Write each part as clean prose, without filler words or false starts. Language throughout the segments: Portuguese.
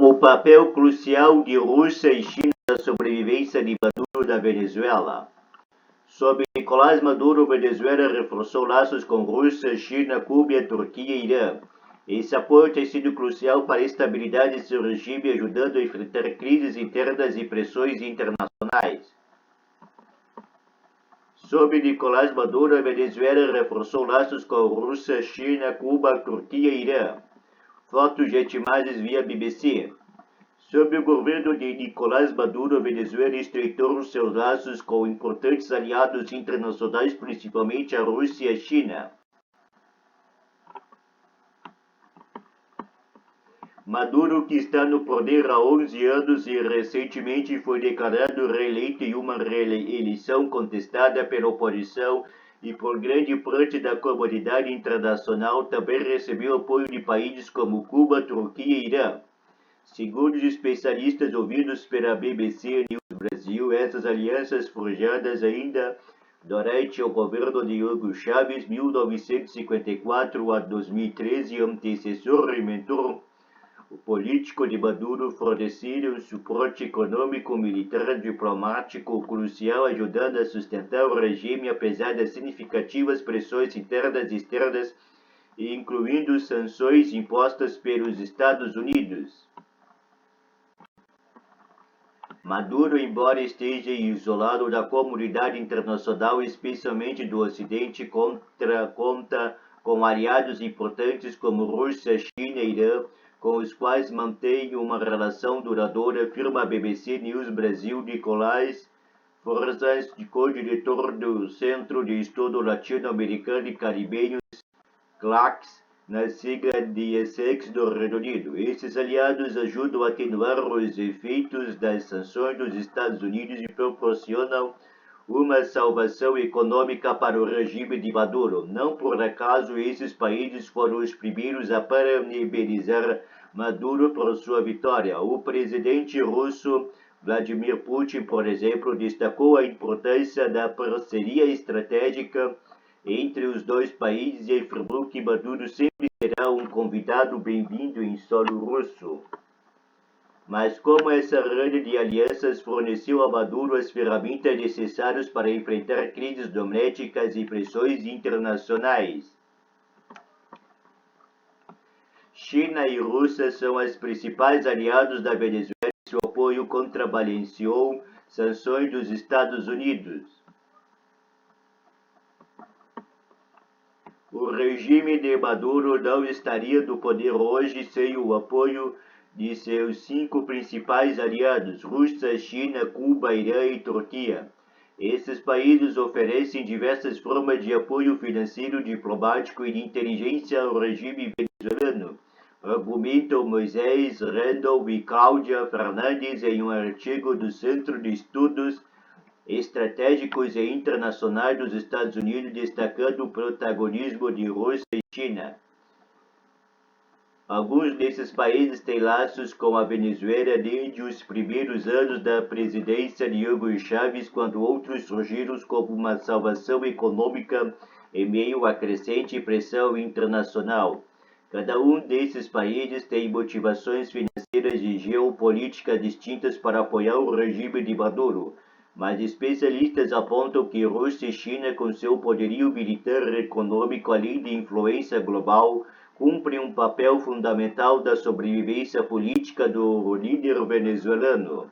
O papel crucial de Rússia e China na sobrevivência de Maduro da Venezuela. Sob Nicolás Maduro, Venezuela reforçou laços com Rússia, China, Cuba, Turquia e Irã. Esse apoio tem sido crucial para a estabilidade de seu regime, ajudando a enfrentar crises internas e pressões internacionais. Sob Nicolás Maduro, a Venezuela reforçou laços com Rússia, China, Cuba, Turquia e Irã. Fotos de imagens via BBC. Sob o governo de Nicolás Maduro, a Venezuela estreitou seus laços com importantes aliados internacionais, principalmente a Rússia e a China. Maduro, que está no poder há 11 anos e recentemente foi declarado reeleito em uma reeleição contestada pela oposição e por grande parte da comunidade internacional, também recebeu apoio de países como Cuba, Turquia e Irã. Segundo os especialistas ouvidos pela BBC News Brasil, essas alianças forjadas ainda durante o governo de Hugo Chávez, 1954 a 2013, antecessor e mentor o político de Maduro, forneceram suporte econômico, militar e diplomático crucial, ajudando a sustentar o regime apesar das significativas pressões internas e externas, incluindo sanções impostas pelos Estados Unidos. Maduro, embora esteja isolado da comunidade internacional, especialmente do Ocidente, conta com aliados importantes como Rússia, China e Irã, com os quais mantém uma relação duradoura, afirma a BBC News Brasil Nicolás Forzas, co-diretor do Centro de Estudo Latino-Americano e Caribenho, CLACS, na sigla de Essex do Reino Unido. Esses aliados ajudam a atenuar os efeitos das sanções dos Estados Unidos e proporcionam uma salvação econômica para o regime de Maduro. Não por acaso esses países foram os primeiros a parabenizar Maduro por sua vitória. O presidente russo Vladimir Putin, por exemplo, destacou a importância da parceria estratégica entre os dois países e afirmou que Maduro sempre será um convidado bem-vindo em solo russo. Mas como essa rede de alianças forneceu a Maduro as ferramentas necessárias para enfrentar crises domésticas e pressões internacionais? China e Rússia são os principais aliados da Venezuela e seu apoio contrabalanceou sanções dos Estados Unidos. O regime de Maduro não estaria no poder hoje sem o apoio de seus 5 principais aliados, Rússia, China, Cuba, Irã e Turquia. Esses países oferecem diversas formas de apoio financeiro, diplomático e de inteligência ao regime venezuelano, argumentam Moisés Randall e Cláudia Fernandes em um artigo do Centro de Estudos Estratégicos e Internacionais dos Estados Unidos, destacando o protagonismo de Rússia e China. Alguns desses países têm laços com a Venezuela desde os primeiros anos da presidência de Hugo Chávez, quando outros surgiram como uma salvação econômica em meio à crescente pressão internacional. Cada um desses países tem motivações financeiras e geopolíticas distintas para apoiar o regime de Maduro, mas especialistas apontam que Rússia e China, com seu poderio militar e econômico, além de influência global, cumprem um papel fundamental da sobrevivência política do líder venezuelano.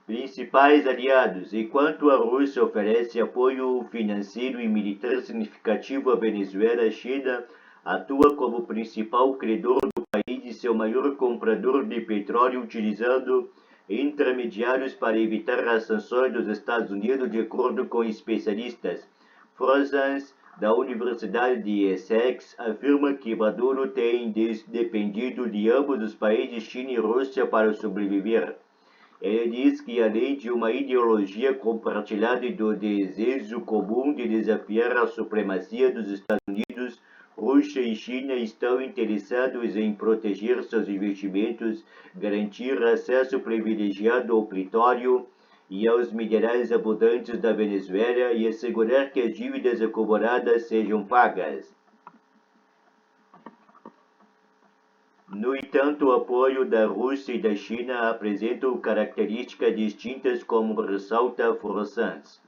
Principais aliados. Enquanto a Rússia oferece apoio financeiro e militar significativo à Venezuela, a China atua como principal credor do país e seu maior comprador de petróleo, utilizando intermediários para evitar as sanções dos Estados Unidos, de acordo com especialistas. Forzas, da Universidade de Essex, afirma que Maduro tem dependido de ambos os países, China e Rússia, para sobreviver. Ele diz que, além de uma ideologia compartilhada e do desejo comum de desafiar a supremacia dos Estados Unidos, Rússia e China estão interessados em proteger seus investimentos, garantir acesso privilegiado ao petróleo e aos minerais abundantes da Venezuela e assegurar que as dívidas acumuladas sejam pagas. No entanto, o apoio da Rússia e da China apresentam características distintas, como ressalta Forçans.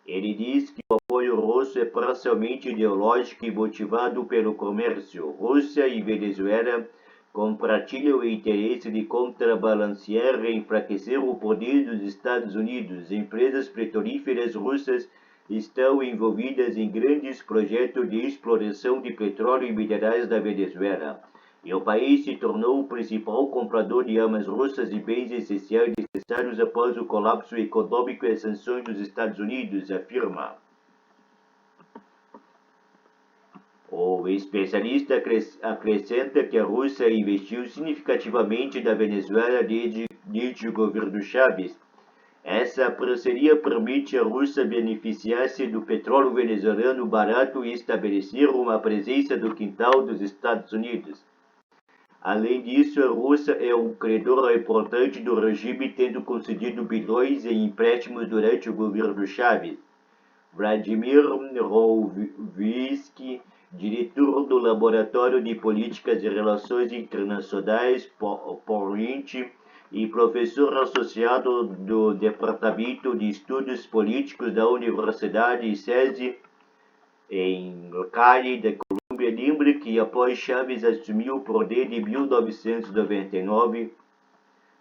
Ele diz que o apoio russo é parcialmente ideológico e motivado pelo comércio. Rússia e Venezuela compartilham o interesse de contrabalancear e enfraquecer o poder dos Estados Unidos. Empresas petrolíferas russas estão envolvidas em grandes projetos de exploração de petróleo e minerais da Venezuela, e o país se tornou o principal comprador de armas russas e bens essenciais necessários após o colapso econômico e as sanções dos Estados Unidos, afirma. O especialista acrescenta que a Rússia investiu significativamente na Venezuela desde o governo Chávez. Essa parceria permite à Rússia beneficiar-se do petróleo venezuelano barato e estabelecer uma presença no quintal dos Estados Unidos. Além disso, a Rússia é um credor importante do regime, tendo concedido bilhões em empréstimos durante o governo Chávez. Vladimir Rovsky, diretor do Laboratório de Políticas e Relações Internacionais, PORINT, e professor associado do Departamento de Estudos Políticos da Universidade SESI, em Cali, da Colômbia, lembra que após Chávez assumir o poder em 1999,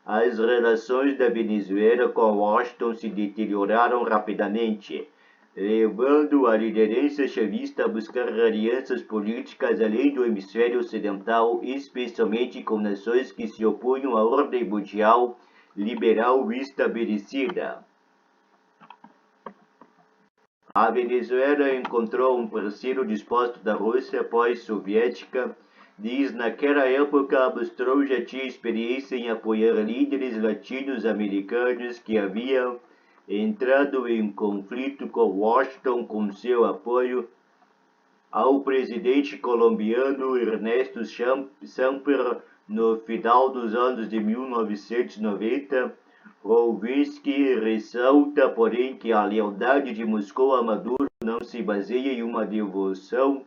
as relações da Venezuela com Washington se deterioraram rapidamente, levando a liderança chavista a buscar alianças políticas além do hemisfério ocidental, especialmente com nações que se opunham à ordem mundial liberal estabelecida. A Venezuela encontrou um parceiro disposto da Rússia pós-soviética. Diz, naquela época, Armstrong já tinha experiência em apoiar líderes latinos-americanos que haviam entrado em conflito com Washington, com seu apoio ao presidente colombiano Ernesto Samper no final dos anos de 1990. Rovsky ressalta, porém, que a lealdade de Moscou a Maduro não se baseia em uma devoção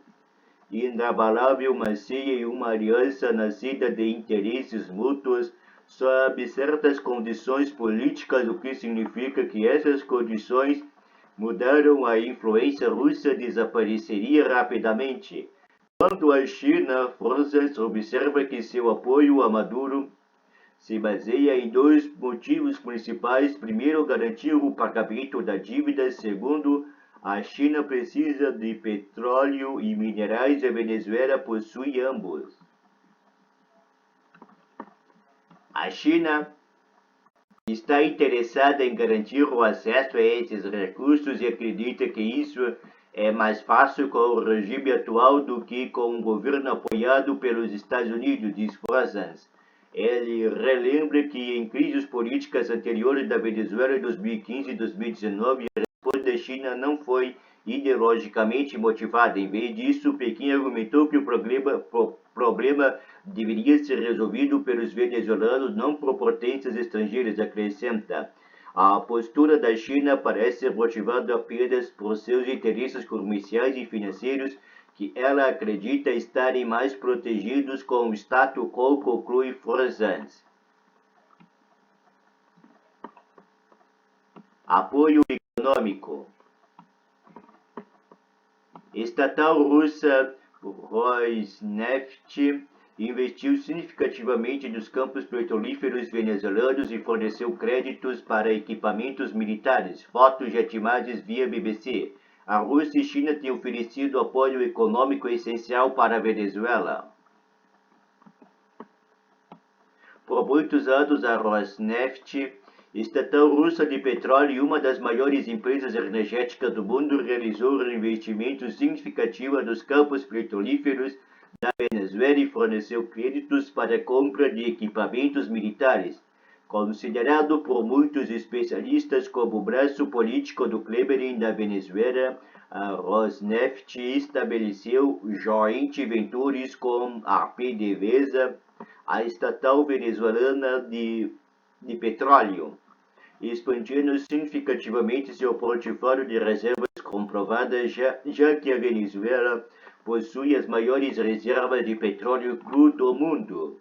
inabalável, mas sim em uma aliança nascida de interesses mútuos sob certas condições políticas, o que significa que essas condições mudaram, a influência russa desapareceria rapidamente. Quanto à China, Forças observa que seu apoio a Maduro se baseia em dois motivos principais. Primeiro, garantir o pagamento da dívida. Segundo, a China precisa de petróleo e minerais e a Venezuela possui ambos. A China está interessada em garantir o acesso a esses recursos e acredita que isso é mais fácil com o regime atual do que com um governo apoiado pelos Estados Unidos, diz Forças. Ele relembra que em crises políticas anteriores da Venezuela em 2015 e 2019, a resposta da China não foi ideologicamente motivada. Em vez disso, Pequim argumentou que o problema deveria ser resolvido pelos venezuelanos, não por potências estrangeiras, acrescenta. A postura da China parece ser motivada apenas por seus interesses comerciais e financeiros, que ela acredita estarem mais protegidos com o status quo, conclui Forças. Apoio econômico. Estatal russa Rosneft investiu significativamente nos campos petrolíferos venezuelanos e forneceu créditos para equipamentos militares. Fotos de imagens via BBC. A Rússia e China têm oferecido apoio econômico essencial para a Venezuela. Por muitos anos, a Rosneft, estatal russa de petróleo e uma das maiores empresas energéticas do mundo, realizou investimentos significativos nos campos petrolíferos da Venezuela e forneceu créditos para a compra de equipamentos militares. Considerado por muitos especialistas como o braço político do Kremlin da Venezuela, a Rosneft estabeleceu joint ventures com a PDVSA, a estatal venezuelana de petróleo, expandindo significativamente seu portfólio de reservas comprovadas, já que a Venezuela possui as maiores reservas de petróleo cru do mundo.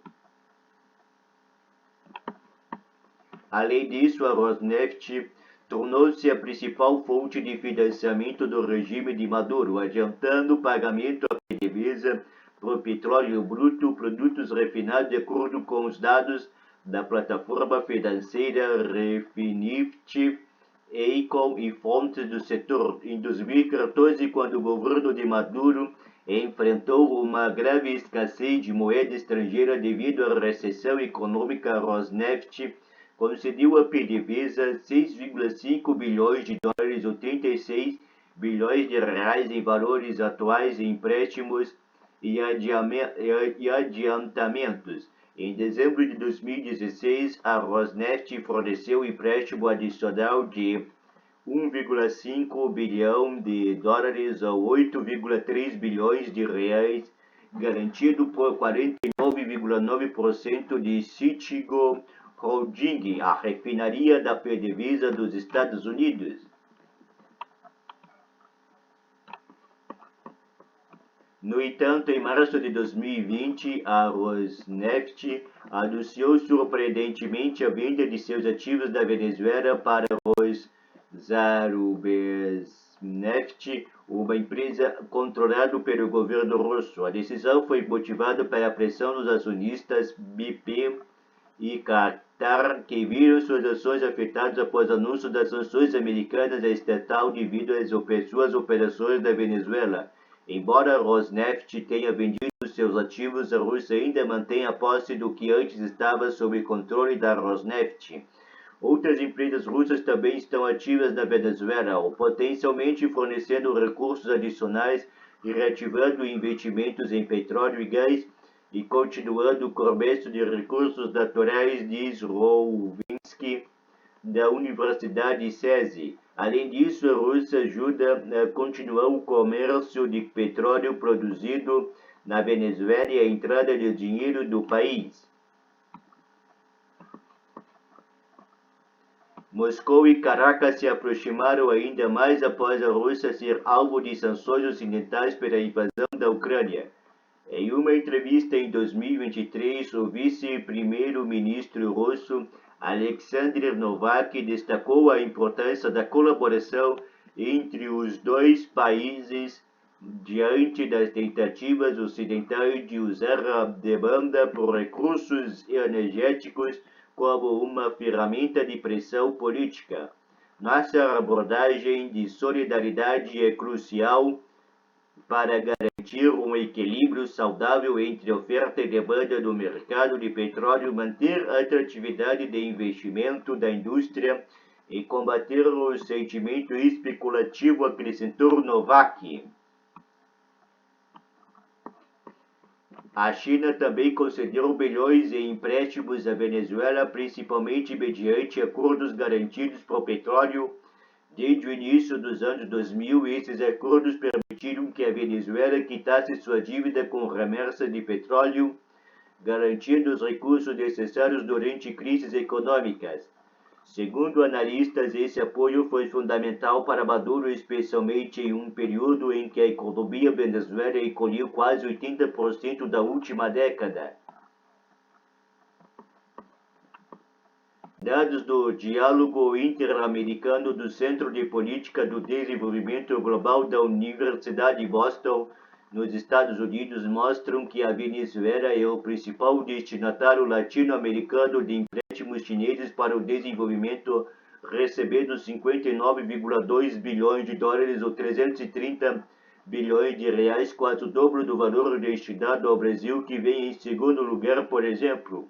Além disso, a Rosneft tornou-se a principal fonte de financiamento do regime de Maduro, adiantando o pagamento à PDVSA por petróleo bruto, produtos refinados de acordo com os dados da plataforma financeira Refinitiv, Econ e fontes do setor. Em 2014, quando o governo de Maduro enfrentou uma grave escassez de moeda estrangeira devido à recessão econômica, a Rosneft concedeu a PDVSA 6,5 bilhões de dólares ou 36 bilhões de reais em valores atuais em empréstimos e adiantamentos. Em dezembro de 2016, a Rosneft forneceu um empréstimo adicional de 1,5 bilhão de dólares ou 8,3 bilhões de reais, garantido por 49,9% de Citigo Holding, a refinaria da PDVSA dos Estados Unidos. No entanto, em março de 2020, a Rosneft anunciou surpreendentemente a venda de seus ativos da Venezuela para Rosneft, uma empresa controlada pelo governo russo. A decisão foi motivada pela pressão dos acionistas BP e Qatar, que viram suas ações afetadas após o anúncio das sanções americanas à estatal devido às suas operações na Venezuela. Embora a Rosneft tenha vendido seus ativos, a Rússia ainda mantém a posse do que antes estava sob controle da Rosneft. Outras empresas russas também estão ativas na Venezuela, ou potencialmente fornecendo recursos adicionais e reativando investimentos em petróleo e gás, e continuando o comércio de recursos naturais, diz Rowinsky, da Universidade SESI. Além disso, a Rússia ajuda a continuar o comércio de petróleo produzido na Venezuela e a entrada de dinheiro do país. Moscou e Caracas se aproximaram ainda mais após a Rússia ser alvo de sanções ocidentais pela invasão da Ucrânia. Em uma entrevista em 2023, o vice-primeiro-ministro russo Alexander Novak destacou a importância da colaboração entre os dois países diante das tentativas ocidentais de usar a demanda por recursos energéticos como uma ferramenta de pressão política. Nossa abordagem de solidariedade é crucial para garantir um equilíbrio saudável entre oferta e demanda do mercado de petróleo, manter a atratividade de investimento da indústria e combater o sentimento especulativo, acrescentou Novak. A China também concedeu bilhões em empréstimos à Venezuela, principalmente mediante acordos garantidos por petróleo. Desde o início dos anos 2000, esses acordos permitiram que a Venezuela quitasse sua dívida com remessas de petróleo, garantindo os recursos necessários durante crises econômicas. Segundo analistas, esse apoio foi fundamental para Maduro, especialmente em um período em que a economia venezuelana encolheu quase 80% da última década. Dados do Diálogo Interamericano do Centro de Política do Desenvolvimento Global da Universidade de Boston, nos Estados Unidos, mostram que a Venezuela é o principal destinatário latino-americano de empréstimos chineses para o desenvolvimento, recebendo 59,2 bilhões de dólares ou 330 bilhões de reais, quase o dobro do valor destinado ao Brasil, que vem em segundo lugar, por exemplo.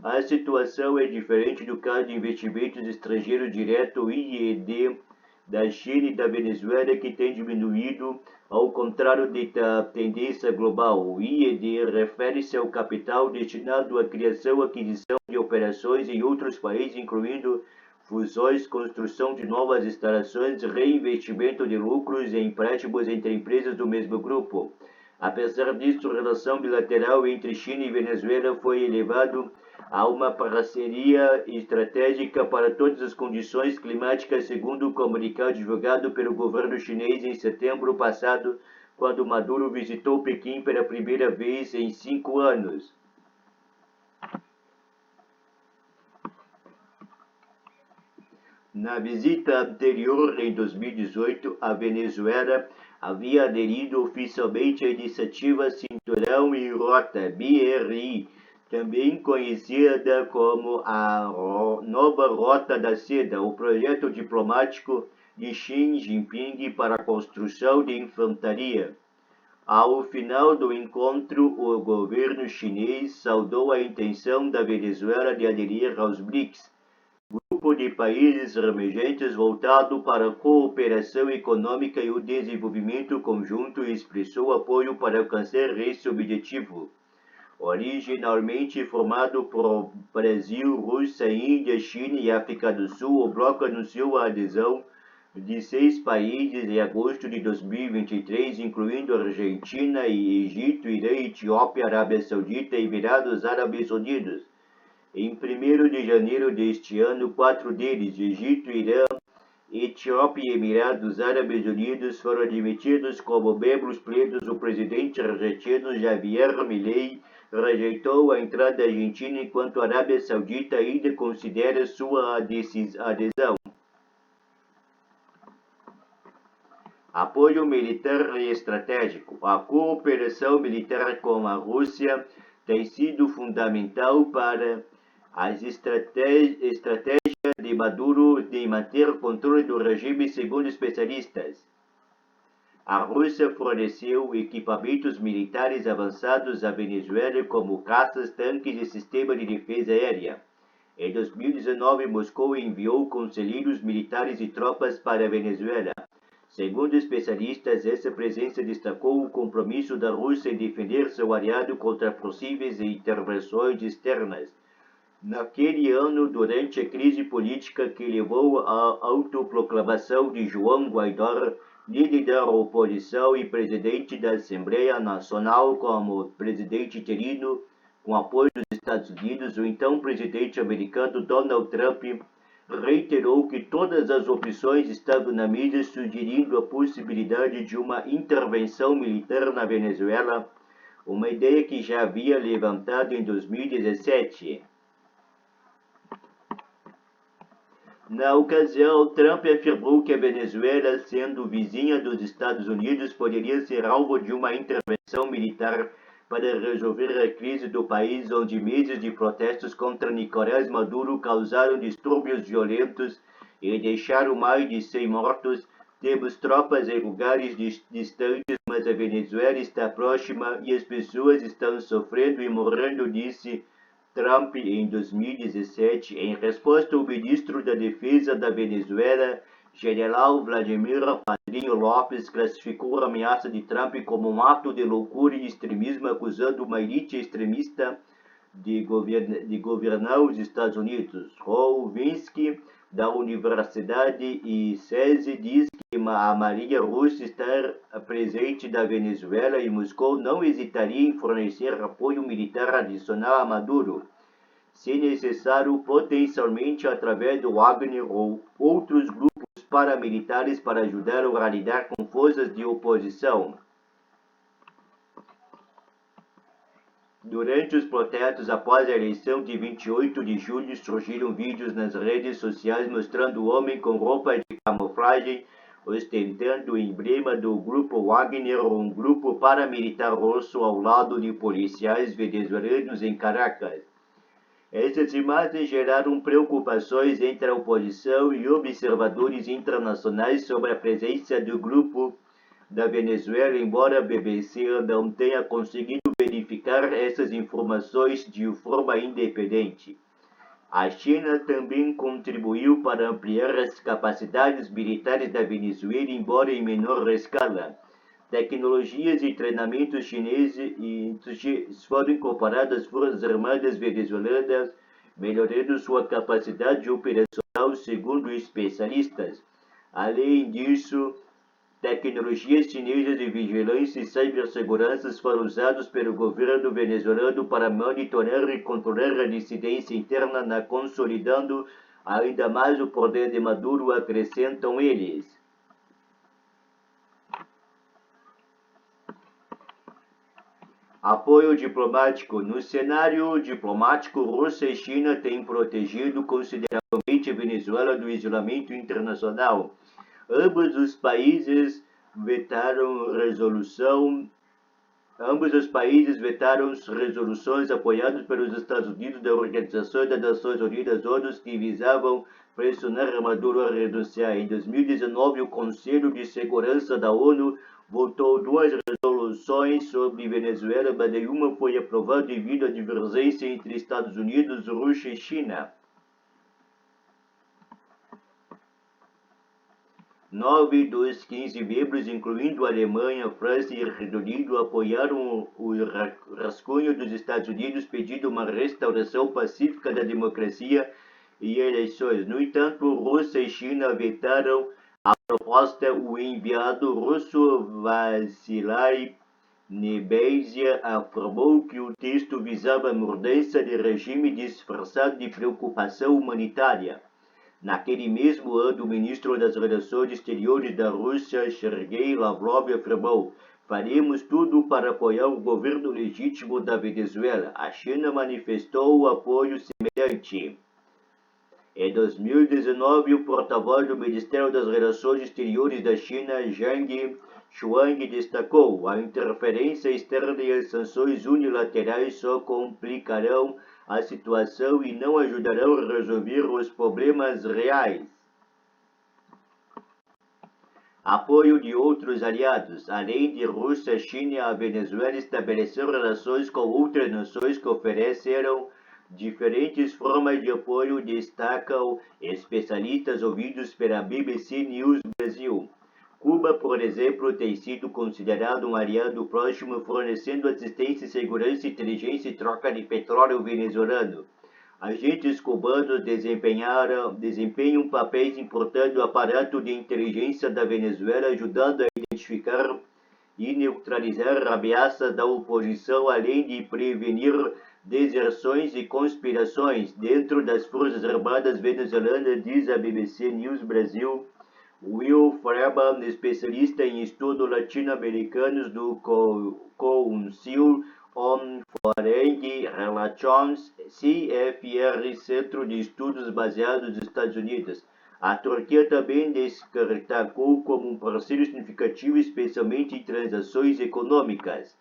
A situação é diferente do caso de investimentos estrangeiros direto, IED, da China e da Venezuela, que tem diminuído, ao contrário da tendência global. O IED refere-se ao capital destinado à criação e aquisição de operações em outros países, incluindo fusões, construção de novas instalações, reinvestimento de lucros e empréstimos entre empresas do mesmo grupo. Apesar disso, a relação bilateral entre China e Venezuela foi elevada a uma parceria estratégica para todas as condições climáticas, segundo o comunicado divulgado pelo governo chinês em setembro passado, quando Maduro visitou Pequim pela primeira vez em 5 anos. Na visita anterior, em 2018, a Venezuela havia aderido oficialmente à iniciativa Cinturão e Rota, BRI, também conhecida como a Nova Rota da Seda, o projeto diplomático de Xi Jinping para a construção de infantaria. Ao final do encontro, o governo chinês saudou a intenção da Venezuela de aderir aos BRICS, grupo de países emergentes voltado para a cooperação econômica e o desenvolvimento conjunto, e expressou apoio para alcançar esse objetivo. Originalmente formado por Brasil, Rússia, Índia, China e África do Sul, o bloco anunciou a adesão de 6 países em agosto de 2023, incluindo Argentina e Egito, Irã, Etiópia, Arábia Saudita e Emirados Árabes Unidos. Em 1º de janeiro deste ano, 4 deles, Egito, Irã, Etiópia e Emirados Árabes Unidos, foram admitidos como membros plenos. O presidente argentino Javier Milei rejeitou a entrada da Argentina, enquanto a Arábia Saudita ainda considera sua adesão. Apoio militar e estratégico. A cooperação militar com a Rússia tem sido fundamental para as estratégias de Maduro de manter o controle do regime, segundo especialistas. A Rússia forneceu equipamentos militares avançados à Venezuela, como caças, tanques e sistema de defesa aérea. Em 2019, Moscou enviou conselheiros militares e tropas para a Venezuela. Segundo especialistas, essa presença destacou o compromisso da Rússia em defender seu aliado contra possíveis intervenções externas. Naquele ano, durante a crise política que levou à autoproclamação de Juan Guaidó, líder da oposição e presidente da Assembleia Nacional, como presidente interino, com apoio dos Estados Unidos, o então presidente americano Donald Trump reiterou que todas as opções estavam na mesa, sugerindo a possibilidade de uma intervenção militar na Venezuela, uma ideia que já havia levantado em 2017. Na ocasião, Trump afirmou que a Venezuela, sendo vizinha dos Estados Unidos, poderia ser alvo de uma intervenção militar para resolver a crise do país, onde meses de protestos contra Nicolás Maduro causaram distúrbios violentos e deixaram mais de 100 mortos. Temos tropas em lugares distantes, mas a Venezuela está próxima e as pessoas estão sofrendo e morrendo, disse Trump em 2017. Em resposta, o ministro da Defesa da Venezuela, General Vladimir Padrinho Lopes, classificou a ameaça de Trump como um ato de loucura e extremismo, acusando uma elite extremista de governar os Estados Unidos. Rovinsky, da Universidade ICESI, diz que a Marinha Russa está presente na Venezuela e Moscou não hesitaria em fornecer apoio militar adicional a Maduro, se necessário, potencialmente através do Wagner ou outros grupos paramilitares, para ajudar a lidar com forças de oposição. Durante os protestos após a eleição de 28 de julho, surgiram vídeos nas redes sociais mostrando o homem com roupa de camuflagem ostentando o emblema do grupo Wagner, um grupo paramilitar russo, ao lado de policiais venezuelanos em Caracas. Essas imagens geraram preocupações entre a oposição e observadores internacionais sobre a presença do grupo da Venezuela, embora a BBC não tenha conseguido verificar essas informações de forma independente. A China também contribuiu para ampliar as capacidades militares da Venezuela, embora em menor escala. Tecnologias e treinamentos chineses foram incorporados às Forças Armadas venezuelanas, melhorando sua capacidade operacional, segundo especialistas. Além disso, tecnologias chinesas de vigilância e cibersegurança foram usadas pelo governo venezuelano para monitorar e controlar a dissidência interna, consolidando ainda mais o poder de Maduro, acrescentam eles. Apoio diplomático. No cenário diplomático, Rússia e China têm protegido consideravelmente a Venezuela do isolamento internacional. Ambos os países vetaram resoluções apoiadas pelos Estados Unidos da Organização das Nações Unidas, ONU, que visavam pressionar Maduro a renunciar. Em 2019, o Conselho de Segurança da ONU votou duas resoluções sobre Venezuela, mas nenhuma foi aprovada devido à divergência entre Estados Unidos, Rússia e China. 9 dos 15 membros, incluindo a Alemanha, França e Reino Unido, apoiaram o rascunho dos Estados Unidos pedindo uma restauração pacífica da democracia e eleições. No entanto, Rússia e China vetaram a proposta. O enviado russo Vasily Nebenzia afirmou que o texto visava a mudança de regime disfarçado de preocupação humanitária. Naquele mesmo ano, o ministro das Relações Exteriores da Rússia, Sergei Lavrov, afirmou: faremos tudo para apoiar o governo legítimo da Venezuela. A China manifestou apoio semelhante. Em 2019, o porta-voz do Ministério das Relações Exteriores da China, Zhang Shuang, destacou: a interferência externa e as sanções unilaterais só complicarão a situação e não ajudarão a resolver os problemas reais. Apoio de outros aliados. Além de Rússia, China, a Venezuela estabeleceu relações com outras nações que ofereceram diferentes formas de apoio, destacam especialistas ouvidos pela BBC News Brasil. Cuba, por exemplo, tem sido considerado um aliado próximo, fornecendo assistência, segurança, inteligência e troca de petróleo venezuelano. Agentes cubanos desempenham papéis importantes no aparato de inteligência da Venezuela, ajudando a identificar e neutralizar ameaças da oposição, além de prevenir deserções e conspirações dentro das Forças Armadas venezuelanas, diz a BBC News Brasil. Will Freeman, especialista em estudos latino-americanos do Council on Foreign Relations, CFR, Centro de Estudos baseado nos Estados Unidos. A Turquia também destacou como um parceiro significativo, especialmente em transações econômicas.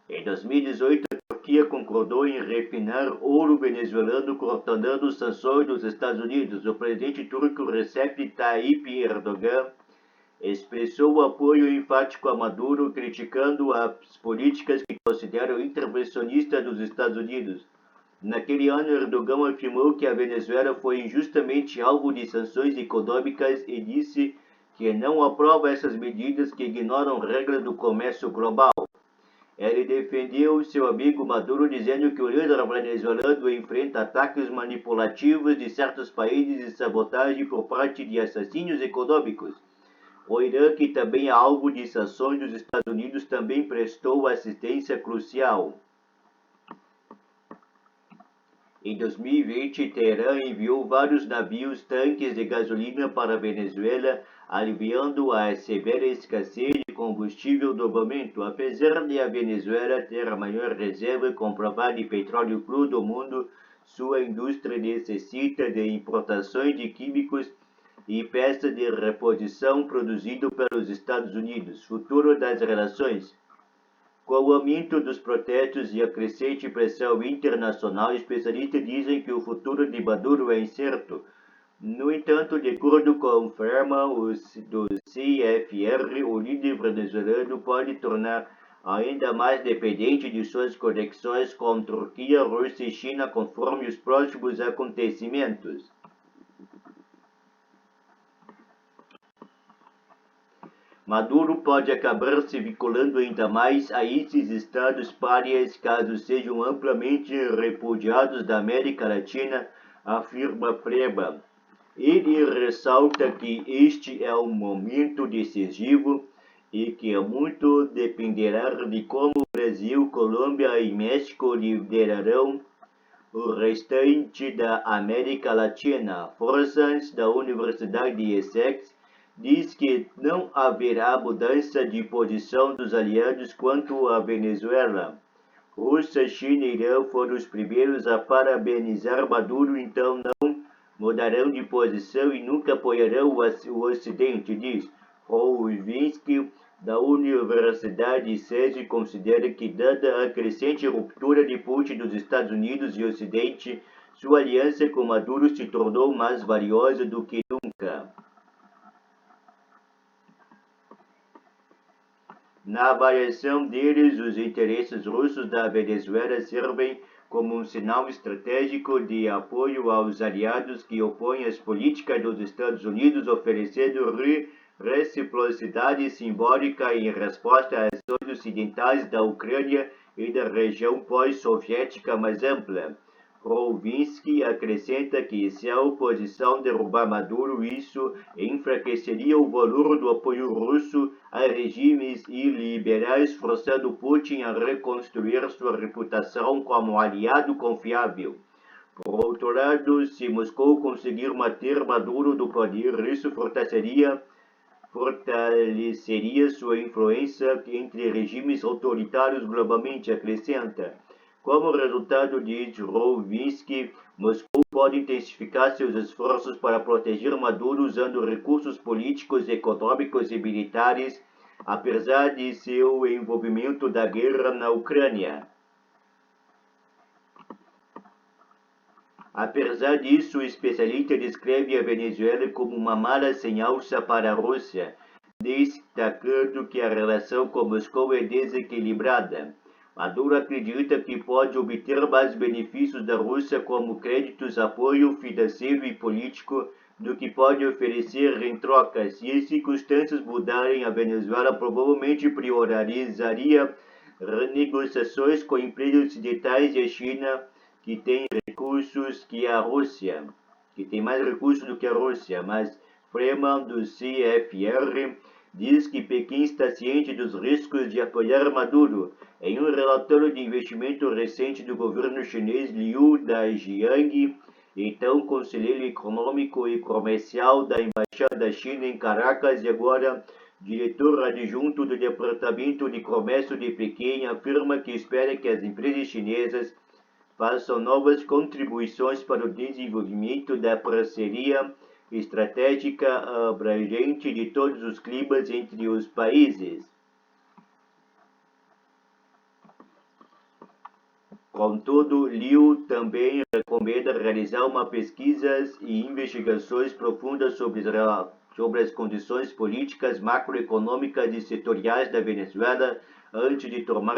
Em 2018, a Turquia concordou em refinar ouro venezuelano, cortando sanções dos Estados Unidos. O presidente turco Recep Tayyip Erdogan expressou apoio enfático a Maduro, criticando as políticas que consideram intervencionistas dos Estados Unidos. Naquele ano, Erdogan afirmou que a Venezuela foi injustamente alvo de sanções econômicas e disse que não aprova essas medidas que ignoram regras do comércio global. Ele defendeu seu amigo Maduro, dizendo que o líder venezuelano enfrenta ataques manipulativos de certos países e sabotagem por parte de assassinos econômicos. O Irã, que também é alvo de sanções dos Estados Unidos, também prestou assistência crucial. Em 2020, Teherã enviou vários navios tanques de gasolina para a Venezuela, aliviando a severa escassez de combustível do momento. Apesar de a Venezuela ter a maior reserva comprovada de petróleo cru do mundo, sua indústria necessita de importações de químicos e peças de reposição produzidos pelos Estados Unidos. Futuro das relações. Com o aumento dos protestos e a crescente pressão internacional, especialistas dizem que o futuro de Maduro é incerto. No entanto, de acordo com Freeman do CFR, o líder venezuelano pode tornar ainda mais dependente de suas conexões com Turquia, Rússia e China conforme os próximos acontecimentos. Maduro pode acabar se vinculando ainda mais a esses estados párias caso sejam amplamente repudiados da América Latina, afirma Freeman. Ele ressalta que este é um momento decisivo e que muito dependerá de como o Brasil, Colômbia e México liderarão o restante da América Latina. Forças da Universidade de Essex diz que não haverá mudança de posição dos aliados quanto à Venezuela. Rússia, China e Irã foram os primeiros a parabenizar Maduro, então não mudarão de posição e nunca apoiarão o Ocidente, diz Rouvinsky, da Universidade SESI. Considera que, dada a crescente ruptura de Putin dos Estados Unidos e Ocidente, sua aliança com Maduro se tornou mais valiosa do que nunca. Na avaliação deles, os interesses russos da Venezuela servem como um sinal estratégico de apoio aos aliados que opõem as políticas dos Estados Unidos, oferecendo reciprocidade simbólica em resposta às ações ocidentais da Ucrânia e da região pós-soviética mais ampla. Rouvinsky acrescenta que, se a oposição derrubar Maduro, isso enfraqueceria o valor do apoio russo a regimes iliberais, forçando Putin a reconstruir sua reputação como aliado confiável. Por outro lado, se Moscou conseguir manter Maduro no poder, isso fortaleceria sua influência entre regimes autoritários globalmente, acrescenta. Como resultado de Rouvinsky, Moscou pode intensificar seus esforços para proteger Maduro usando recursos políticos, econômicos e militares, apesar de seu envolvimento da guerra na Ucrânia. Apesar disso, o especialista descreve a Venezuela como uma mala sem alça para a Rússia, destacando que a relação com Moscou é desequilibrada. Maduro acredita que pode obter mais benefícios da Rússia, como créditos, apoio financeiro e político, do que pode oferecer em troca. Se as circunstâncias mudarem, a Venezuela provavelmente priorizaria renegociações com empresas ocidentais e a China, que tem recursos que a Rússia, que tem mais recursos do que a Rússia, mas Freeman, do CFR, diz que Pequim está ciente dos riscos de apoiar Maduro. Em um relatório de investimento recente do governo chinês, Liu Dajiang, então conselheiro econômico e comercial da Embaixada da China em Caracas e agora diretor adjunto do Departamento de Comércio de Pequim, afirma que espera que as empresas chinesas façam novas contribuições para o desenvolvimento da parceria estratégica abrangente de todos os climas entre os países. Contudo, Liu também recomenda realizar uma pesquisas e investigações profundas sobre as condições políticas, macroeconômicas e setoriais da Venezuela antes de tomar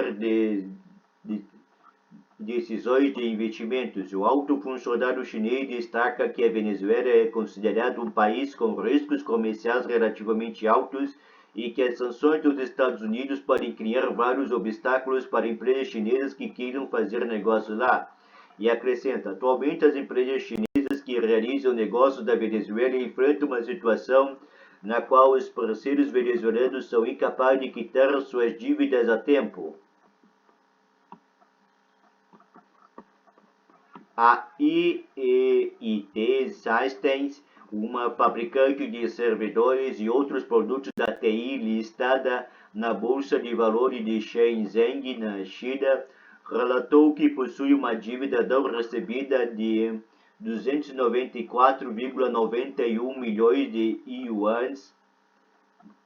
decisões de investimentos. O alto funcionário chinês destaca que a Venezuela é considerada um país com riscos comerciais relativamente altos e que as sanções dos Estados Unidos podem criar vários obstáculos para empresas chinesas que queiram fazer negócio lá. E acrescenta, atualmente as empresas chinesas que realizam negócios da Venezuela enfrentam uma situação na qual os parceiros venezuelanos são incapazes de quitar suas dívidas a tempo. A IEIT Systems, uma fabricante de servidores e outros produtos da TI listada na Bolsa de Valores de Shenzhen, na China, relatou que possui uma dívida não recebida de 294,91 milhões de yuans,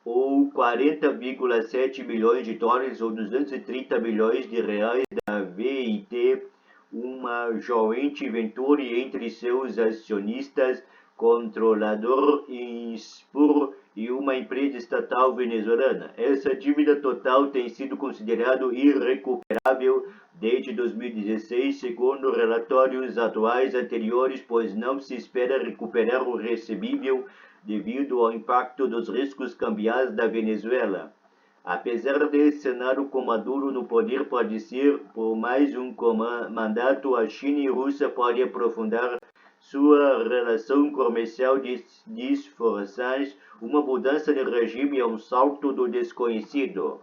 ou 40,7 milhões de dólares, ou 230 milhões de reais da VIT, uma joint venture entre seus acionistas, controlador Inspur e uma empresa estatal venezuelana. Essa dívida total tem sido considerada irrecuperável desde 2016, segundo relatórios atuais anteriores, pois não se espera recuperar o recebível devido ao impacto dos riscos cambiais da Venezuela. Apesar desse cenário com Maduro no poder pode ser por mais um mandato, a China e a Rússia podem aprofundar sua relação comercial disforçantes. Uma mudança de regime é um salto do desconhecido.